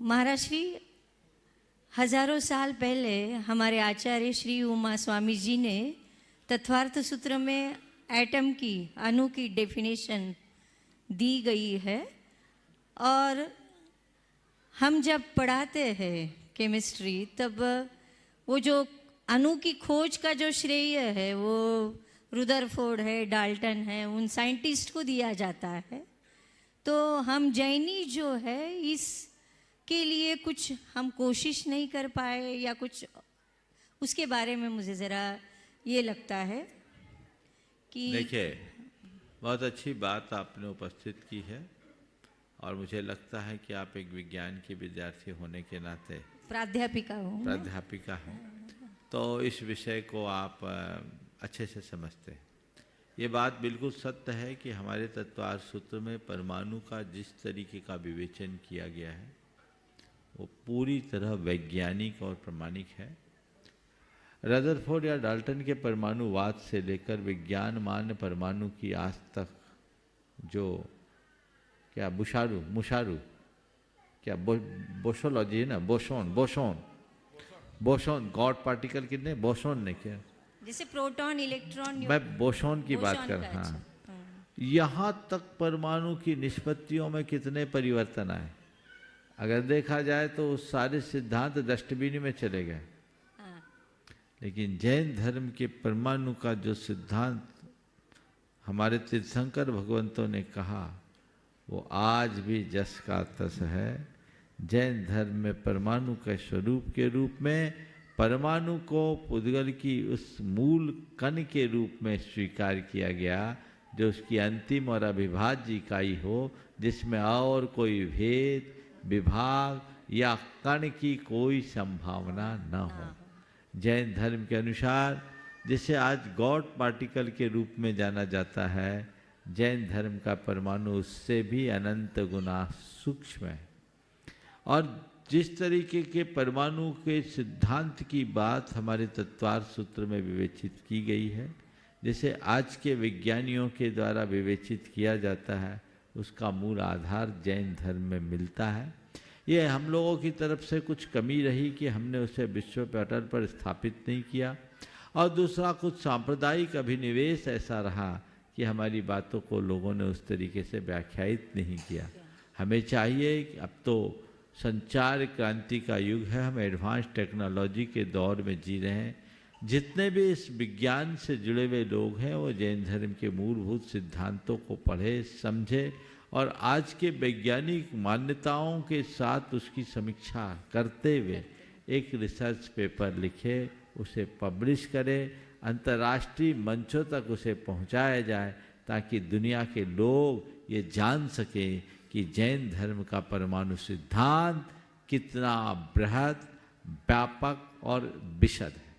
महाराष्ट्री हजारों साल पहले हमारे आचार्य श्री उमा स्वामी जी ने तत्वार्थ सूत्र में एटम की, अणु की डेफिनेशन दी गई है। और हम जब पढ़ाते हैं केमिस्ट्री, तब वो जो अणु की खोज का जो श्रेय है वो रुदरफोर्ड है, डाल्टन है, उन साइंटिस्ट को दिया जाता है। तो हम जैनी जो है इसके लिए कुछ हम कोशिश नहीं कर पाए या कुछ, उसके बारे में मुझे ज़रा ये लगता है कि देखिए, बहुत अच्छी बात आपने उपस्थित की है और मुझे लगता है कि आप एक विज्ञान के विद्यार्थी होने के नाते प्राध्यापिका हूँ, तो इस विषय को आप अच्छे से समझते हैं। ये बात बिल्कुल सत्य है कि हमारे तत्वार्थ सूत्र में परमाणु का जिस तरीके का विवेचन किया गया है वो पूरी तरह वैज्ञानिक और प्रमाणिक है। रदरफोर्ड या डाल्टन के परमाणुवाद से लेकर विज्ञान मान्य परमाणु की आज तक जो क्या मुशारू क्या बोसोलॉजी है ना, बोसोन गॉड पार्टिकल कितने, बोसोन ने क्या, जैसे प्रोटॉन इलेक्ट्रॉन, मैं बोसोन की बात कर रहा हूँ। यहाँ तक परमाणु की निष्पत्तियों में कितने परिवर्तन आए, अगर देखा जाए तो सारे सिद्धांत डस्टबिन में चले गए। लेकिन जैन धर्म के परमाणु का जो सिद्धांत हमारे तीर्थंकर भगवंतों ने कहा वो आज भी जस का तस है। जैन धर्म में परमाणु के स्वरूप के रूप में परमाणु को पुद्गल की उस मूल कण के रूप में स्वीकार किया गया जो उसकी अंतिम और अविभाज्य इकाई हो, जिसमें और कोई भेद, विभाग या कण की कोई संभावना न हो। जैन धर्म के अनुसार जिसे आज गॉड पार्टिकल के रूप में जाना जाता है, जैन धर्म का परमाणु उससे भी अनंत गुना सूक्ष्म है। और जिस तरीके के परमाणु के सिद्धांत की बात हमारे तत्वार्थ सूत्र में विवेचित की गई है, जिसे आज के विज्ञानियों के द्वारा विवेचित किया जाता है, उसका मूल आधार जैन धर्म में मिलता है। ये हम लोगों की तरफ से कुछ कमी रही कि हमने उसे विश्व पटल पर स्थापित नहीं किया, और दूसरा कुछ सांप्रदायिक अभिनिवेश ऐसा रहा कि हमारी बातों को लोगों ने उस तरीके से व्याख्यायित नहीं किया। हमें चाहिए कि अब तो संचार क्रांति का युग है, हम एडवांस टेक्नोलॉजी के दौर में जी रहे हैं। जितने भी इस विज्ञान से जुड़े हुए लोग हैं वो जैन धर्म के मूलभूत सिद्धांतों को पढ़े, समझे और आज के वैज्ञानिक मान्यताओं के साथ उसकी समीक्षा करते हुए एक रिसर्च पेपर लिखे, उसे पब्लिश करें, अंतर्राष्ट्रीय मंचों तक उसे पहुंचाया जाए ताकि दुनिया के लोग ये जान सकें कि जैन धर्म का परमाणु सिद्धांत कितना बृहद, व्यापक और विशद है।